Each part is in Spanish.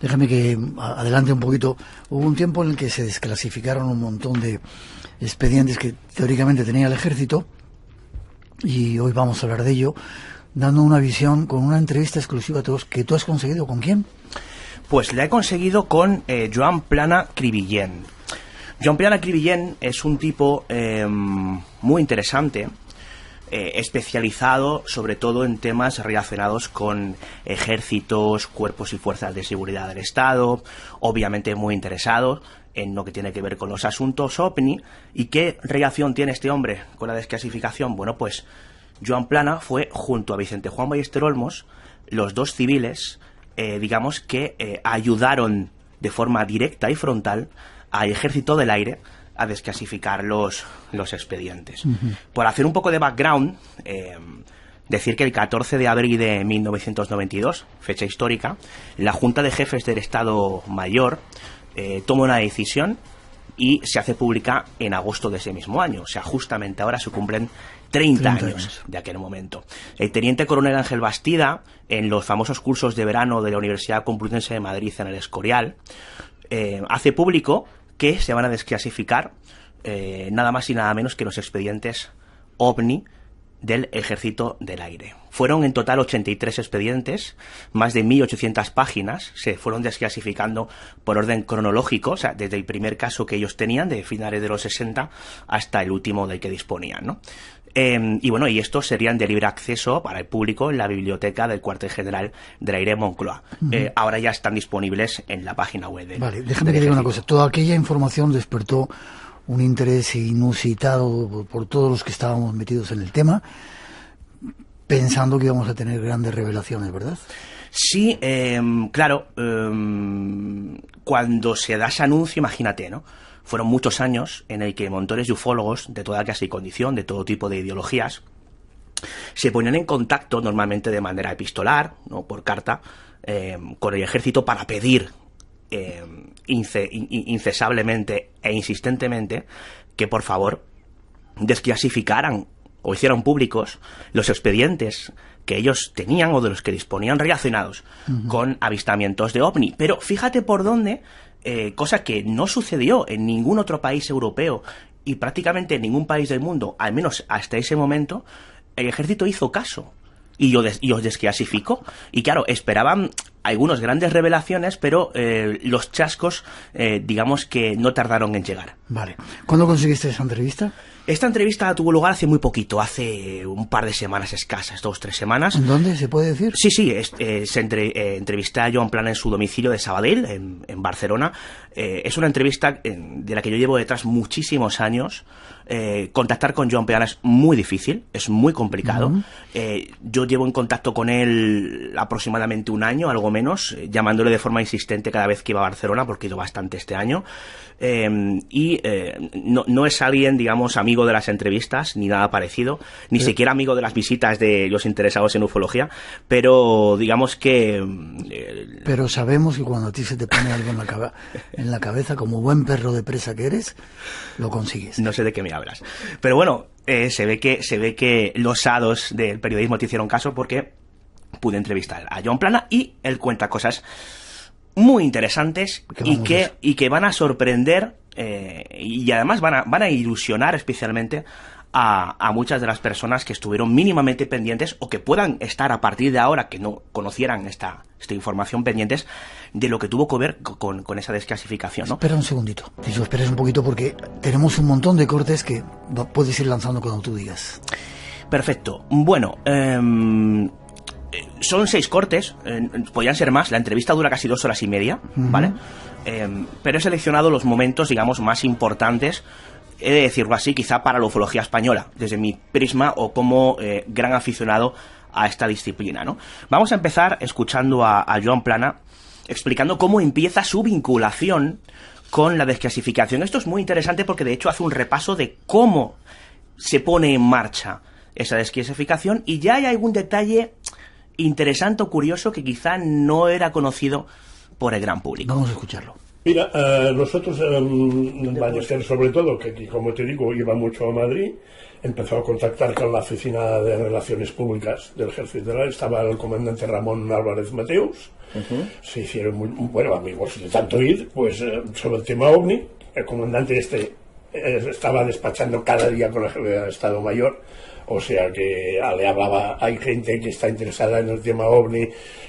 Déjame que adelante un poquito. Hubo un tiempo en el que se desclasificaron un montón de expedientes que teóricamente tenía el ejército, y hoy vamos a hablar de ello, dando una visión con una entrevista exclusiva a todos que tú has conseguido. ¿Con quién? Pues la he conseguido con Joan Plana Cribillén. Joan Plana Cribillén es un tipo muy interesante, especializado sobre todo en temas relacionados con ejércitos, cuerpos y fuerzas de seguridad del Estado, obviamente muy interesado en lo que tiene que ver con los asuntos OVNI. ¿Y qué relación tiene este hombre con la desclasificación? Bueno, pues Joan Plana fue, junto a Vicente Juan Ballester Olmos, los dos civiles, digamos, que ayudaron de forma directa y frontal al Ejército del Aire a desclasificar los expedientes. Por hacer un poco de background, decir que el 14 de abril de 1992, fecha histórica, la Junta de Jefes del Estado Mayor toma una decisión y se hace pública en agosto de ese mismo año. O sea, justamente ahora se cumplen 30 años de aquel momento. El teniente coronel Ángel Bastida, en los famosos cursos de verano de la Universidad Complutense de Madrid en el Escorial, hace público que se van a desclasificar nada más y nada menos que los expedientes OVNI del Ejército del Aire. Fueron en total 83 expedientes, más de 1.800 páginas, se fueron desclasificando por orden cronológico, o sea, desde el primer caso que ellos tenían, de finales de los 60, hasta el último del que disponían, ¿no? Y bueno, y estos serían de libre acceso para el público en la biblioteca del Cuartel General del Aire Moncloa. Ahora ya están disponibles en la página web del Vale, déjame que diga una cosa. Toda aquella información despertó un interés inusitado por todos los que estábamos metidos en el tema, pensando que íbamos a tener grandes revelaciones, ¿verdad? Sí, claro. Cuando se da ese anuncio, imagínate, ¿no? Fueron muchos años en el que montones de ufólogos de toda clase y condición, de todo tipo de ideologías, se ponían en contacto, normalmente de manera epistolar, ¿no?, por carta, con el ejército para pedir incesablemente e insistentemente que por favor desclasificaran o hicieran públicos los expedientes que ellos tenían o de los que disponían relacionados con avistamientos de OVNI. Pero fíjate por dónde, cosa que no sucedió en ningún otro país europeo y prácticamente en ningún país del mundo, al menos hasta ese momento, el ejército hizo caso y os desclasificó. Y claro, esperaban algunas grandes revelaciones, pero los chascos, digamos que no tardaron en llegar. Vale. ¿Cuándo conseguiste esa entrevista? Esta entrevista tuvo lugar hace muy poquito, hace un par de semanas escasas, 2 o 3 semanas. ¿En dónde se puede decir? Sí, entrevisté a Joan Plana en su domicilio de Sabadell, en Barcelona. Es una entrevista de la que yo llevo detrás muchísimos años. Contactar con Joan Plana es muy difícil, es muy complicado. Yo llevo en contacto con él aproximadamente un año, algo menos, llamándole de forma insistente cada vez que iba a Barcelona, porque he ido bastante este año. No es alguien, digamos, amigo de las entrevistas, ni nada parecido, ni siquiera amigo de las visitas de los interesados en ufología, pero digamos que... Pero sabemos que cuando a ti se te pone algo en la cabeza, como buen perro de presa que eres, lo consigues. No sé de qué me hablas. Pero bueno, se ve que los hados del periodismo te hicieron caso, porque pude entrevistar a Joan Plana y él cuenta cosas muy interesantes y que van a sorprender y además van a ilusionar especialmente a muchas de las personas que estuvieron mínimamente pendientes o que puedan estar a partir de ahora, que no conocieran esta información, pendientes de lo que tuvo que ver con esa desclasificación, ¿no? Espera un segundito, si esperes un poquito, porque tenemos un montón de cortes que puedes ir lanzando cuando tú digas. Perfecto. Bueno, son 6 cortes, podrían ser más. La entrevista dura casi 2 horas y media, ¿vale? Pero he seleccionado los momentos, digamos, más importantes, he de decirlo así, quizá para la ufología española, desde mi prisma o como gran aficionado a esta disciplina, ¿no? Vamos a empezar escuchando a Joan Plana explicando cómo empieza su vinculación con la desclasificación. Esto es muy interesante porque de hecho hace un repaso de cómo se pone en marcha esa desclasificación, y ya hay algún detalle interesante o curioso que quizá no era conocido por el gran público. Vamos a escucharlo. Mira, nosotros, Ballester sobre todo, que como te digo, iba mucho a Madrid, empezó a contactar con la Oficina de Relaciones Públicas del Ejército del Aire, estaba el comandante Ramón Álvarez Mateus, se hicieron muy amigos de tanto ir, pues sobre el tema OVNI, el comandante estaba despachando cada día con el jefe de Estado Mayor, o sea que le hablaba, hay gente que está interesada en el tema OVNI,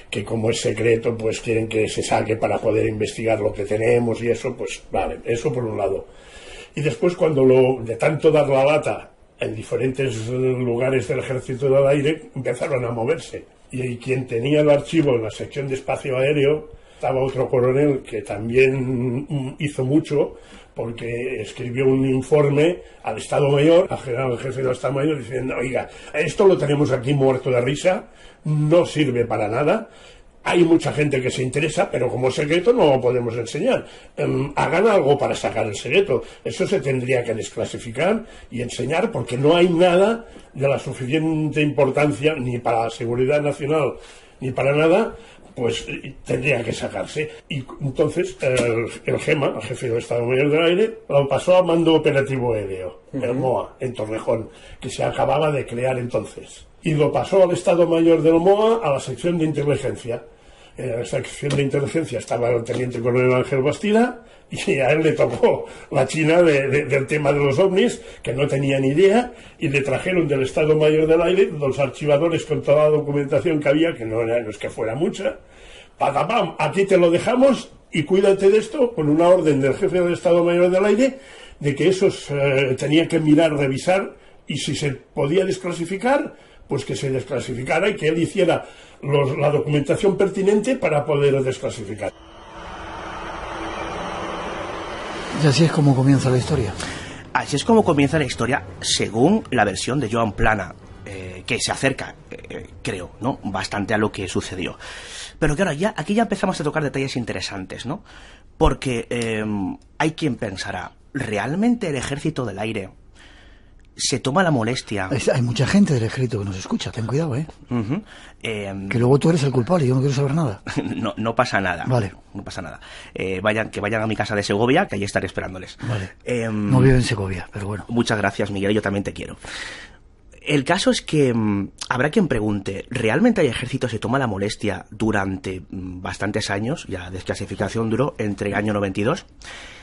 que como es secreto, pues quieren que se saque para poder investigar lo que tenemos y eso, pues vale, eso por un lado. Y después cuando de tanto dar la lata en diferentes lugares del Ejército del Aire, empezaron a moverse. Y quien tenía el archivo en la sección de espacio aéreo, estaba otro coronel que también hizo mucho, porque escribió un informe al Estado Mayor, al general jefe del Estado Mayor, diciendo, oiga, esto lo tenemos aquí muerto de risa, no sirve para nada, hay mucha gente que se interesa, pero como secreto no lo podemos enseñar. Hagan algo para sacar el secreto. Eso se tendría que desclasificar y enseñar, porque no hay nada de la suficiente importancia ni para la seguridad nacional ni para nada, pues tendría que sacarse. Y entonces el GEMA, el jefe del Estado Mayor del Aire, lo pasó a Mando Operativo Aéreo, el MOA, en Torrejón, que se acababa de crear entonces. Y lo pasó al Estado Mayor del MOA a la sección de inteligencia. En la sección de inteligencia estaba el teniente coronel Ángel Bastida, y a él le tocó la china del tema de los ovnis, que no tenía ni idea, y le trajeron del Estado Mayor del Aire los archivadores con toda la documentación que había, que no es que fuera mucha. Patapam, aquí te lo dejamos y cuídate de esto, con una orden del jefe del Estado Mayor del Aire, de que esos tenía que mirar, revisar, y si se podía desclasificar, pues que se desclasificara y que él hiciera la documentación pertinente para poder desclasificar. Y así es como comienza la historia. Así es como comienza la historia, según la versión de Joan Plana, que se acerca, creo, ¿no?, bastante a lo que sucedió. Pero claro, aquí ya empezamos a tocar detalles interesantes, ¿no? Porque hay quien pensará, ¿realmente el Ejército del Aire se toma la molestia? Hay mucha gente del ejército que nos escucha, ten cuidado, Que luego tú eres el culpable, yo no quiero saber nada. No pasa nada. Vale. No pasa nada. Que vayan a mi casa de Segovia, que allí estaré esperándoles. Vale. No vivo en Segovia, pero bueno. Muchas gracias, Miguel, yo también te quiero. El caso es que habrá quien pregunte, ¿realmente el ejército se toma la molestia durante bastantes años? Ya la desclasificación duró entre el año 92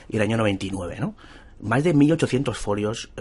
y el año 99, ¿no? Más de 1800 folios,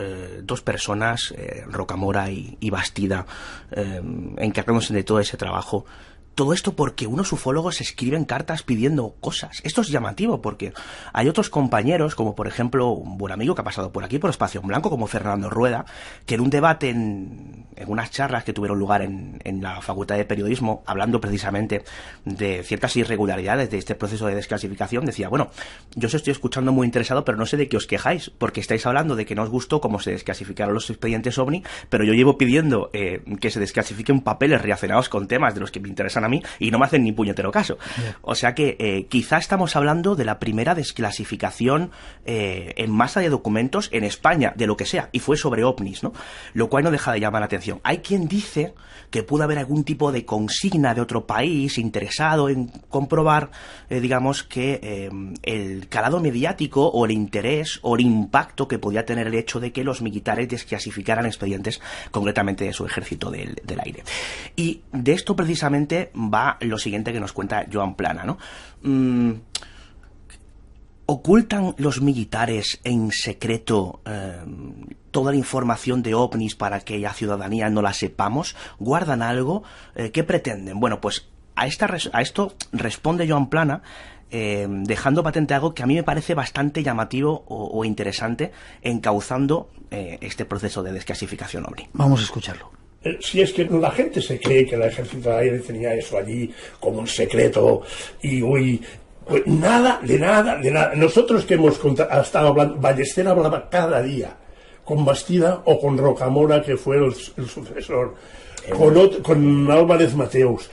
2 personas, Rocamora y Bastida, encargándose de todo ese trabajo. Todo esto porque unos ufólogos escriben cartas pidiendo cosas. Esto es llamativo porque hay otros compañeros, como por ejemplo un buen amigo que ha pasado por aquí, por Espacio en Blanco, como Fernando Rueda, que en un debate, en unas charlas que tuvieron lugar en la Facultad de Periodismo, hablando precisamente de ciertas irregularidades de este proceso de desclasificación, decía, bueno, yo os estoy escuchando muy interesado, pero no sé de qué os quejáis, porque estáis hablando de que no os gustó cómo se desclasificaron los expedientes OVNI, pero yo llevo pidiendo que se desclasifiquen papeles relacionados con temas de los que me interesan a mí y no me hacen ni puñetero caso. Yeah. O sea que quizá estamos hablando de la primera desclasificación en masa de documentos en España, de lo que sea, y fue sobre ovnis, ¿no? Lo cual no deja de llamar la atención. Hay quien dice que pudo haber algún tipo de consigna de otro país interesado en comprobar, digamos, que el calado mediático o el interés o el impacto que podía tener el hecho de que los militares desclasificaran expedientes concretamente de su ejército del aire. Y de esto precisamente va lo siguiente que nos cuenta Joan Plana, ¿no? ¿Ocultan los militares en secreto toda la información de ovnis para que la ciudadanía no la sepamos? ¿Guardan algo? ¿Qué pretenden? Bueno, pues a esto responde Joan Plana dejando patente algo que a mí me parece bastante llamativo o interesante, encauzando este proceso de desclasificación ovni. Vamos a escucharlo. Si es que la gente se cree que el Ejército del Aire tenía eso allí como un secreto y uy, pues nada. Nosotros que hemos estado hablando, Ballester hablaba cada día con Bastida o con Rocamora, que fue el sucesor, con Álvarez Mateus,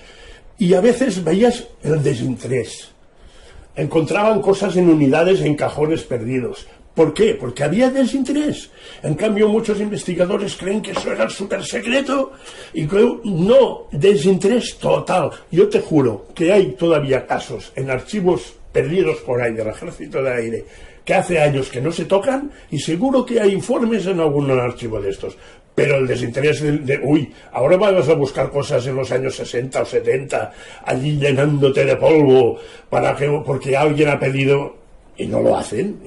y a veces veías el desinterés. Encontraban cosas en unidades, en cajones perdidos, ¿Por qué? Porque había desinterés. En cambio, muchos investigadores creen que eso era súper secreto y que no, desinterés total. Yo te juro que hay todavía casos en archivos perdidos por ahí del Ejército del Aire que hace años que no se tocan y seguro que hay informes en algún archivo de estos. Pero el desinterés ahora vas a buscar cosas en los años 60 o 70, allí llenándote de polvo, porque alguien ha pedido... Y no lo hacen.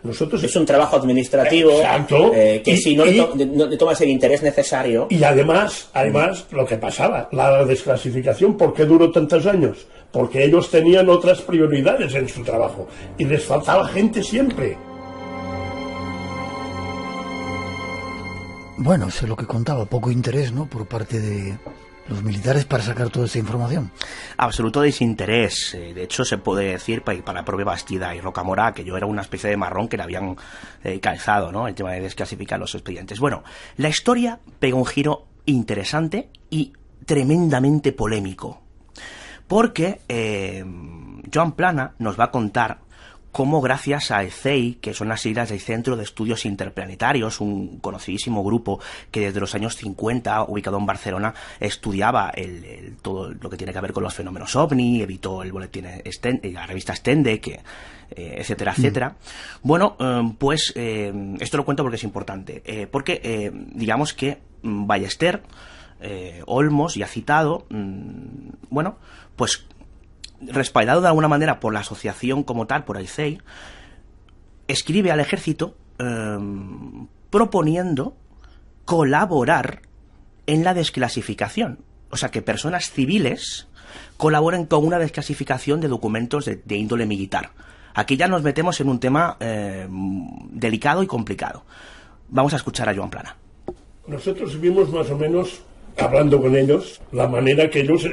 Nosotros... Es un trabajo administrativo. Exacto. Que si no le tomas el interés necesario... Y además, lo que pasaba, la desclasificación, ¿por qué duró tantos años? Porque ellos tenían otras prioridades en su trabajo y les faltaba gente siempre. Bueno, eso es lo que contaba, poco interés, ¿no?, por parte de los militares para sacar toda esa información. Absoluto desinterés. De hecho, se puede decir para la propia Bastida y Rocamora que yo era una especie de marrón que le habían calzado, ¿no?, el tema de desclasificar los expedientes. Bueno, la historia pega un giro interesante y tremendamente polémico, porque Joan Plana nos va a contar cómo gracias a CEI, que son las siglas del Centro de Estudios Interplanetarios, un conocidísimo grupo que desde los años 50, ubicado en Barcelona, estudiaba todo lo que tiene que ver con los fenómenos OVNI, editó el boletín la revista Stende, etcétera, etcétera. Bueno, pues esto lo cuento porque es importante, porque digamos que Ballester, Olmos ya citado, bueno, pues respaldado de alguna manera por la asociación como tal, por el CEI, escribe al ejército proponiendo colaborar en la desclasificación. O sea, que personas civiles colaboren con una desclasificación de documentos de índole militar. Aquí ya nos metemos en un tema delicado y complicado. Vamos a escuchar a Joan Plana. Nosotros vimos más o menos, hablando con ellos, la manera que ellos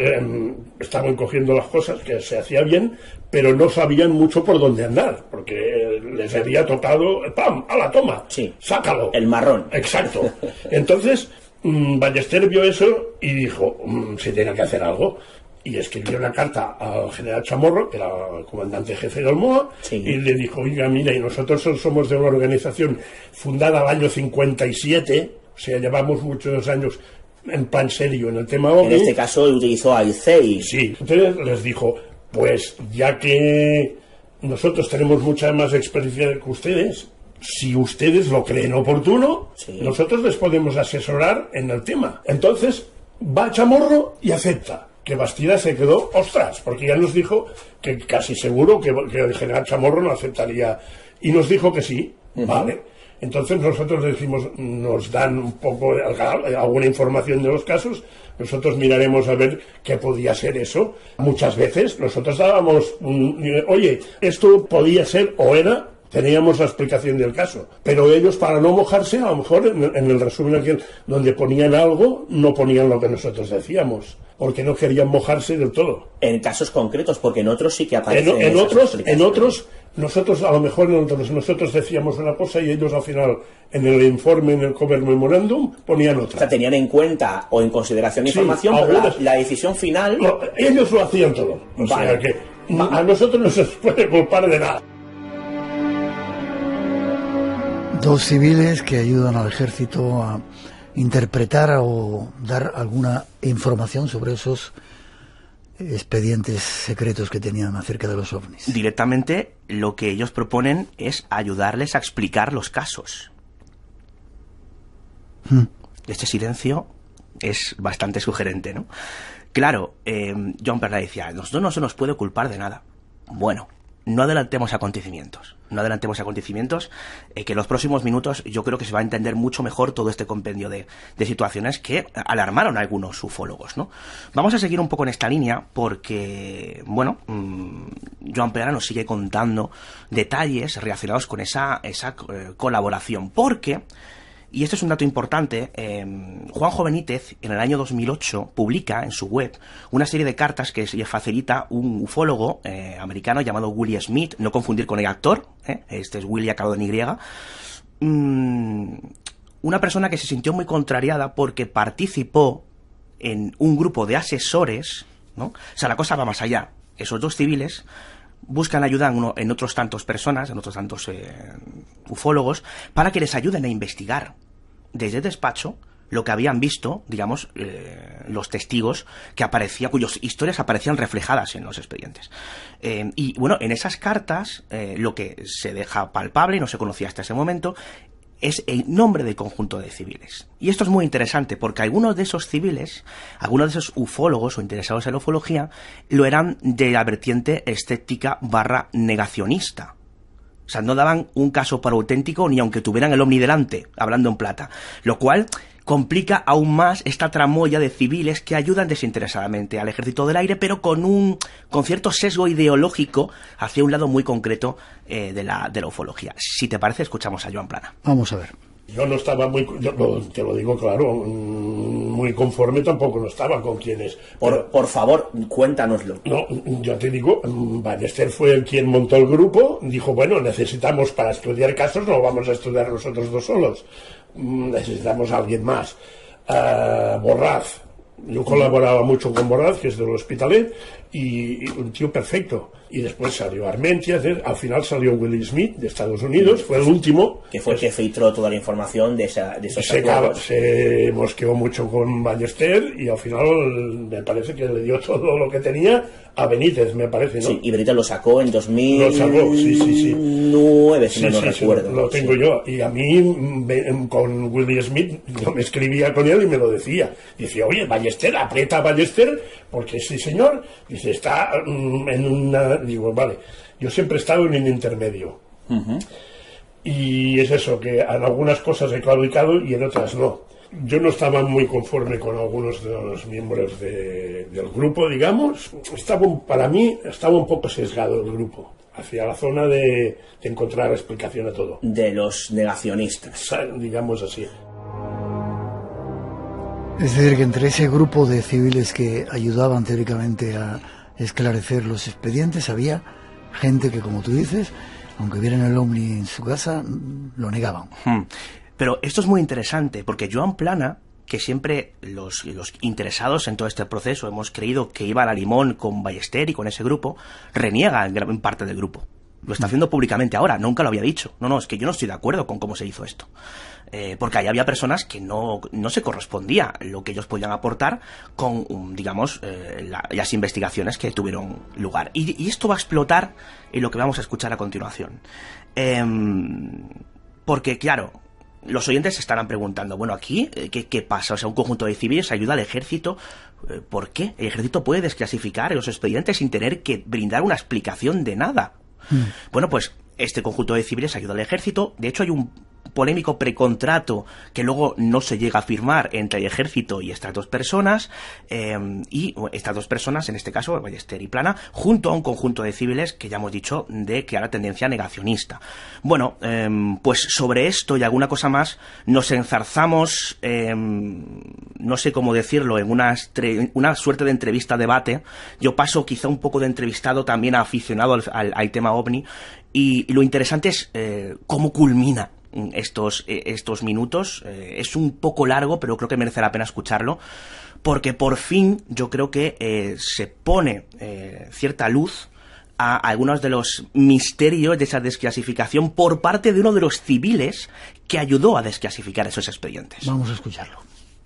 estaban cogiendo las cosas, que se hacía bien, pero no sabían mucho por dónde andar, porque les había tocado, ¡pam!, ¡a la toma! Sí, ¡sácalo! El marrón. Exacto. Entonces, Ballester vio eso y dijo, se tiene que hacer algo. Y escribió una carta al general Chamorro, que era el comandante jefe de Olmoa, sí, y le dijo, oiga, mira, y nosotros somos de una organización fundada al año 57, o sea, llevamos muchos años en plan serio en el tema OVNI. En este caso utilizó al CEI. Sí, entonces les dijo, pues ya que nosotros tenemos mucha más experiencia que ustedes, si ustedes lo creen oportuno, sí, nosotros les podemos asesorar en el tema. Entonces va Chamorro y acepta. Que Bastida se quedó, ostras, porque ya nos dijo que casi seguro que el general Chamorro no aceptaría. Y nos dijo que sí, vale. Entonces nosotros decimos, nos dan un poco, alguna información de los casos, nosotros miraremos a ver qué podía ser eso. Muchas veces nosotros dábamos, oye, esto podía ser o era, teníamos la explicación del caso. Pero ellos, para no mojarse, a lo mejor en el resumen aquí, donde ponían algo, no ponían lo que nosotros decíamos, porque no querían mojarse del todo. En casos concretos, porque en otros sí que aparecen. En otros, nosotros a lo mejor nosotros decíamos una cosa y ellos al final, en el informe, en el cover memorandum, ponían otra. O sea, tenían en cuenta o en consideración información, pero la decisión final... No, ellos lo hacían todo. O sea que a nosotros no se nos puede culpar de nada. Dos civiles que ayudan al ejército a interpretar o dar alguna información sobre esos expedientes secretos que tenían acerca de los ovnis. Directamente lo que ellos proponen es ayudarles a explicar los casos. Este silencio es bastante sugerente, ¿no? Claro, Joan Plana decía, a nosotros no se nos puede culpar de nada. Bueno, no adelantemos acontecimientos. Que en los próximos minutos yo creo que se va a entender mucho mejor todo este compendio de situaciones que alarmaron a algunos ufólogos, ¿no? Vamos a seguir un poco en esta línea porque, bueno, Joan Plana nos sigue contando detalles relacionados con esa colaboración. Porque, y esto es un dato importante, Juanjo Benítez en el año 2008 publica en su web una serie de cartas que le facilita un ufólogo americano llamado Willie Smith, no confundir con el actor, este es Willie acabado en Y, una persona que se sintió muy contrariada porque participó en un grupo de asesores, ¿no? O sea, la cosa va más allá. Esos dos civiles buscan ayuda en otros tantos personas, en otros tantos ufólogos, para que les ayuden a investigar desde el despacho lo que habían visto, digamos, los testigos cuyas historias aparecían reflejadas en los expedientes. Y bueno, en esas cartas, lo que se deja palpable, y no se conocía hasta ese momento, es el nombre del conjunto de civiles. Y esto es muy interesante porque algunos de esos civiles, algunos de esos ufólogos o interesados en la ufología, lo eran de la vertiente escéptica / negacionista. O sea, no daban un caso por auténtico ni aunque tuvieran el ovni delante, hablando en plata. Lo cual complica aún más esta tramoya de civiles que ayudan desinteresadamente al Ejército del Aire, pero con cierto sesgo ideológico hacia un lado muy concreto de la ufología. Si te parece, escuchamos a Joan Plana. Vamos a ver. Yo no estaba te lo digo claro, muy conforme tampoco no estaba con quienes. Por favor, cuéntanoslo. No, yo te digo, Ballester fue el quien montó el grupo, dijo, bueno, necesitamos para estudiar casos, no vamos a estudiar nosotros dos solos, necesitamos a alguien más. Borraz, yo colaboraba mucho con Borraz, que es del Hospitalet, y un tío perfecto. Y después salió Armentia, al final salió Willie Smith de Estados Unidos, fue el último. Que fue el que filtró toda la información de esos acuerdos. Se mosqueó mucho con Ballester y al final me parece que le dio todo lo que tenía a Benítez, me parece, ¿no? Sí, y Benítez lo sacó en 2009, lo sacó, sí. si no recuerdo. Lo tengo yo. Y a mí, con Willie Smith, yo me escribía con él y me lo decía. Decía, oye, Ballester, aprieta a Ballester, porque sí, señor, dice, está en una... Digo, vale, yo siempre he estado en un intermedio. Y es eso, que en algunas cosas he claudicado y en otras no. Yo no estaba muy conforme con algunos de los miembros del grupo, digamos. Para mí estaba un poco sesgado el grupo hacia la zona de encontrar explicación a todo. De los negacionistas. Digamos así. Es decir, que entre ese grupo de civiles que ayudaban teóricamente a esclarecer los expedientes, había gente que, como tú dices, aunque vieran el ovni en su casa, lo negaban. Pero esto es muy interesante, porque Joan Plana, que siempre los interesados en todo este proceso hemos creído que iba a la limón con Ballester y con ese grupo, reniega en parte del grupo. Lo está haciendo públicamente ahora, nunca lo había dicho. No, es que yo no estoy de acuerdo con cómo se hizo esto. Porque ahí había personas que no se correspondía lo que ellos podían aportar con, digamos, las investigaciones que tuvieron lugar. Y esto va a explotar en lo que vamos a escuchar a continuación. Porque, claro, los oyentes se estarán preguntando, bueno, aquí, ¿qué pasa? O sea, un conjunto de civiles ayuda al ejército. ¿Por qué? El ejército puede desclasificar los expedientes sin tener que brindar una explicación de nada. Bueno, pues este conjunto de civiles ayuda al ejército. De hecho, hay un polémico precontrato que luego no se llega a firmar entre el ejército y estas dos personas, y estas dos personas, en este caso Ballester y Plana, junto a un conjunto de civiles que ya hemos dicho de clara tendencia negacionista. Bueno, pues sobre esto y alguna cosa más nos enzarzamos, no sé cómo decirlo, en una suerte de entrevista-debate. Yo paso quizá un poco de entrevistado también a aficionado al tema OVNI, y lo interesante es cómo culmina estos minutos. Es un poco largo, pero creo que merece la pena escucharlo, porque por fin yo creo que se pone cierta luz a algunos de los misterios de esa desclasificación por parte de uno de los civiles que ayudó a desclasificar esos expedientes. Vamos a escucharlo.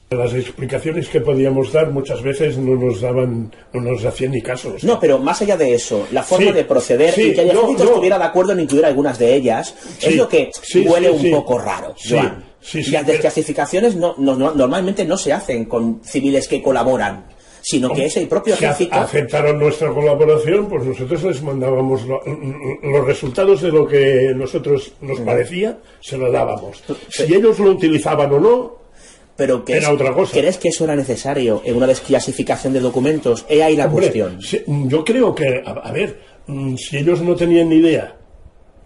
Las explicaciones que podíamos dar muchas veces no nos hacían ni caso. O sea. No, pero más allá de eso, la forma de proceder y que el ejército estuviera de acuerdo en incluir algunas de ellas es lo que huele un poco raro, Joan. Y las desclasificaciones normalmente no se hacen con civiles que colaboran, sino que es el propio ejército. Si aceptaron nuestra colaboración, pues nosotros les mandábamos los resultados de lo que nosotros nos parecía, se lo dábamos. Si ellos lo utilizaban o no, pero era otra cosa. ¿Crees que eso era necesario en una desclasificación de documentos? He ahí la cuestión. Yo creo que, a ver, si ellos no tenían ni idea,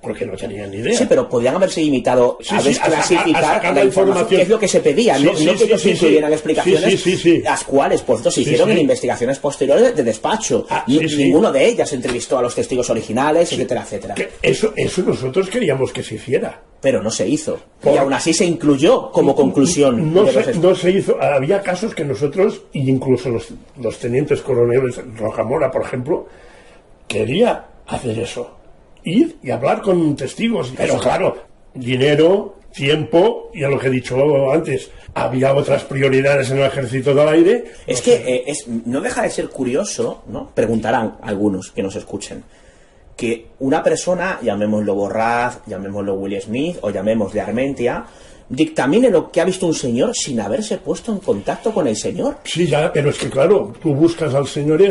porque no tenían ni idea. Sí, pero podían haberse limitado a desclasificar la información, que es lo que se pedía, no que ellos incluyeran explicaciones, las cuales, por cierto, se hicieron en investigaciones posteriores de despacho. Ninguno de ellas entrevistó a los testigos originales, etcétera, etcétera. Eso nosotros queríamos que se hiciera. Pero no se hizo. Y aún así se incluyó como conclusión. No se hizo. Había casos que nosotros, incluso los tenientes coroneles, Rocamora, por ejemplo, quería hacer eso. Ir y hablar con testigos. Pero claro, dinero, tiempo, y a lo que he dicho antes, había otras prioridades en el Ejército del Aire. Es que no deja de ser curioso, ¿no? Preguntarán algunos que nos escuchen, que una persona, llamémoslo Borràs, llamémoslo Will Smith o llamémosle Armentia, dictamine lo que ha visto un señor sin haberse puesto en contacto con el señor. Sí, ya, pero es que claro, tú buscas al señor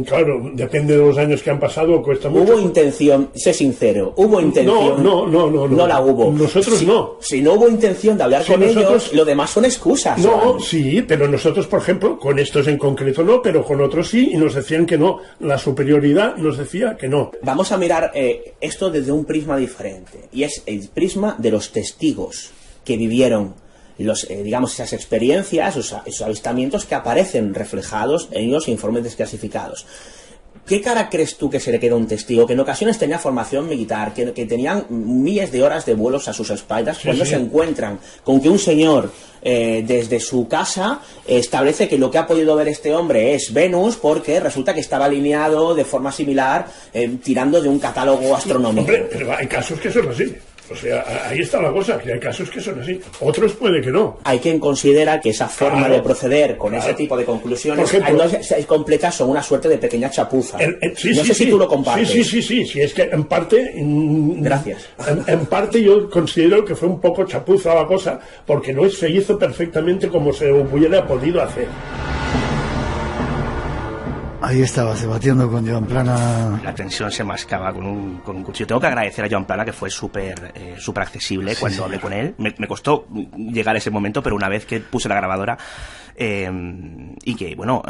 claro, depende de los años que han pasado, cuesta mucho. ¿Hubo intención, sé sincero, hubo intención? No. No la hubo. Nosotros no. Si no hubo intención de hablar con ellos, lo demás son excusas. No, sí, pero nosotros, por ejemplo, con estos en concreto no, pero con otros sí, y nos decían que no. La superioridad nos decía que no. Vamos a mirar esto desde un prisma diferente, y es el prisma de los testigos que vivieron digamos, esas experiencias, esos avistamientos que aparecen reflejados en los informes desclasificados. ¿Qué cara crees tú que se le queda a un testigo que en ocasiones tenía formación militar, que tenían miles de horas de vuelos a sus espaldas, cuando se encuentran con que un señor desde su casa establece que lo que ha podido ver este hombre es Venus porque resulta que estaba alineado de forma similar tirando de un catálogo astronómico? Hombre, pero hay casos que son así. O sea, ahí está la cosa, que hay casos que son así, otros puede que no. Hay quien considera que esa forma de proceder con ese tipo de conclusiones, no es completa, son una suerte de pequeña chapuza. No sé si tú lo compartes. Sí, es que en parte... Gracias. En parte yo considero que fue un poco chapuza la cosa, porque no se hizo perfectamente como se hubiera podido hacer. Ahí estabas debatiendo con Joan Plana. La tensión se mascaba con un cuchillo. Tengo que agradecer a Joan Plana, que fue súper accesible cuando hablé con él. Me costó llegar a ese momento, pero una vez que puse la grabadora y que, bueno...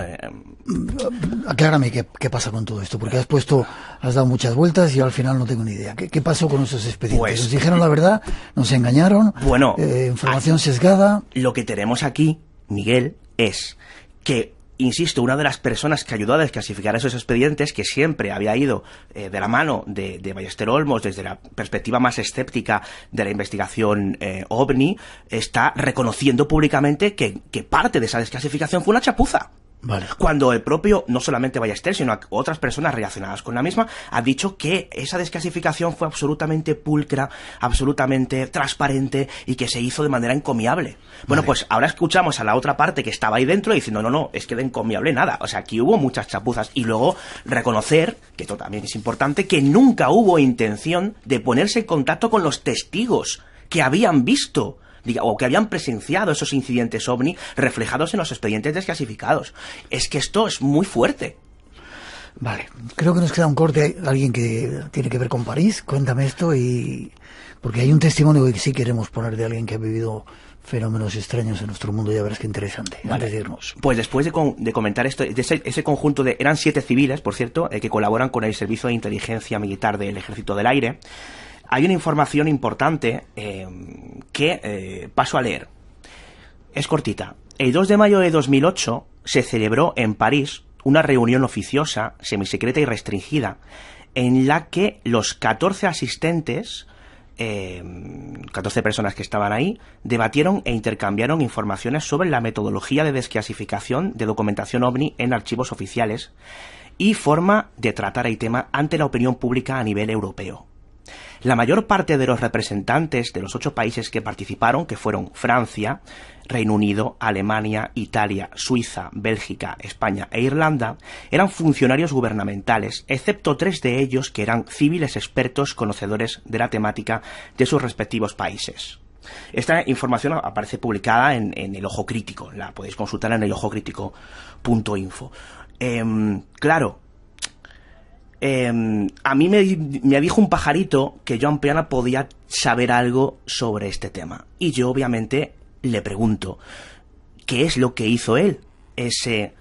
Aclárame qué pasa con todo esto, porque has dado muchas vueltas y yo al final no tengo ni idea. ¿Qué pasó con esos expedientes? Pues, ¿Nos dijeron la verdad? ¿Nos engañaron? Bueno... ¿información sesgada? Lo que tenemos aquí, Miguel, es que... Insisto, una de las personas que ayudó a desclasificar esos expedientes, que siempre había ido de la mano de Ballester Olmos desde la perspectiva más escéptica de la investigación OVNI, está reconociendo públicamente que parte de esa desclasificación fue una chapuza. Vale. Cuando el propio, no solamente Ballester, sino otras personas relacionadas con la misma, han dicho que esa desclasificación fue absolutamente pulcra, absolutamente transparente y que se hizo de manera encomiable. Bueno, pues ahora escuchamos a la otra parte que estaba ahí dentro diciendo, no, es que de encomiable nada. O sea, aquí hubo muchas chapuzas. Y luego reconocer, que esto también es importante, que nunca hubo intención de ponerse en contacto con los testigos que habían visto o que habían presenciado esos incidentes OVNI reflejados en los expedientes desclasificados. Es que esto es muy fuerte. Vale, creo que nos queda un corte. Hay alguien que tiene que ver con París. Cuéntame esto, porque hay un testimonio que sí queremos poner de alguien que ha vivido fenómenos extraños en nuestro mundo. Ya verás qué interesante. Vale. Antes de irnos. Pues después de comentar esto, de ese conjunto eran 7 civiles, por cierto, que colaboran con el Servicio de Inteligencia Militar del Ejército del Aire. Hay una información importante que paso a leer. Es cortita. El 2 de mayo de 2008 se celebró en París una reunión oficiosa, semisecreta y restringida, en la que los 14 asistentes, 14 personas que estaban ahí, debatieron e intercambiaron informaciones sobre la metodología de desclasificación de documentación OVNI en archivos oficiales y forma de tratar el tema ante la opinión pública a nivel europeo. La mayor parte de los representantes de los 8 países que participaron, que fueron Francia, Reino Unido, Alemania, Italia, Suiza, Bélgica, España e Irlanda, eran funcionarios gubernamentales, excepto 3 de ellos que eran civiles expertos conocedores de la temática de sus respectivos países. Esta información aparece publicada en El Ojo Crítico, la podéis consultar en elojocrítico.info. Claro, a mí me dijo un pajarito que Joan Plana podía saber algo sobre este tema. Y yo obviamente le pregunto, ¿qué es lo que hizo él ese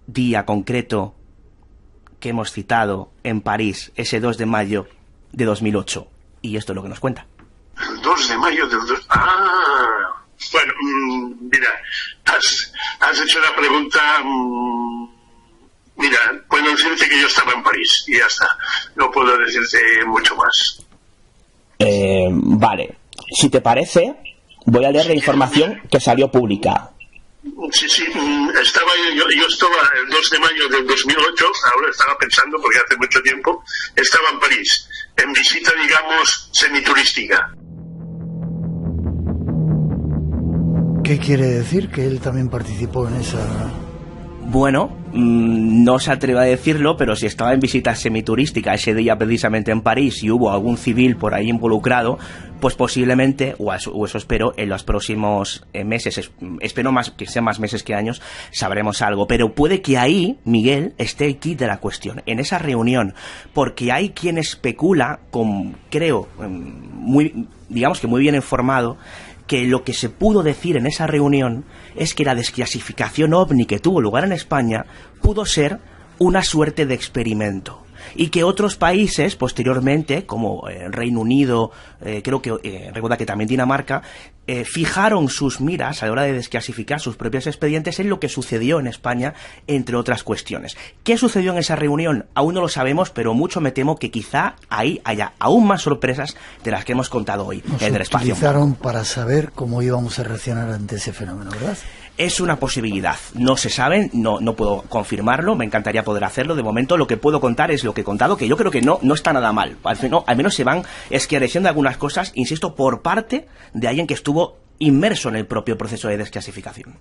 día concreto que hemos citado en París, ese 2 de mayo de 2008? Y esto es lo que nos cuenta. El 2 de mayo del... Bueno, mira, has hecho la pregunta... Mira, puedo decirte que yo estaba en París y ya está. No puedo decirte mucho más. Vale. Si te parece, voy a leer la información que salió pública. Sí, yo estaba el 2 de mayo del 2008, ahora estaba pensando, porque hace mucho tiempo, estaba en París, en visita, digamos, semiturística. ¿Qué quiere decir? ¿Que él también participó en esa...? Bueno, no se atreve a decirlo, pero si estaba en visita semiturística ese día precisamente en París y hubo algún civil por ahí involucrado, pues posiblemente, o eso espero, en los próximos meses, espero más que sean más meses que años, sabremos algo. Pero puede que ahí, Miguel, esté el kit de la cuestión, en esa reunión, porque hay quien especula, creo, digamos que muy bien informado, que lo que se pudo decir en esa reunión es que la desclasificación OVNI que tuvo lugar en España pudo ser una suerte de experimento y que otros países posteriormente, como Reino Unido, creo que recuerda que también Dinamarca, fijaron sus miras a la hora de desclasificar sus propios expedientes en lo que sucedió en España, entre otras cuestiones. ¿Qué sucedió en esa reunión? Aún no lo sabemos, pero mucho me temo que quizá ahí haya aún más sorpresas de las que hemos contado hoy en el espacio. Nos utilizaron para saber cómo íbamos a reaccionar ante ese fenómeno, ¿verdad? Es una posibilidad, no se sabe, no puedo confirmarlo, me encantaría poder hacerlo. De momento lo que puedo contar es lo que he contado, que yo creo que no está nada mal. Al menos se van esclareciendo algunas cosas, insisto, por parte de alguien que estuvo inmerso en el propio proceso de desclasificación.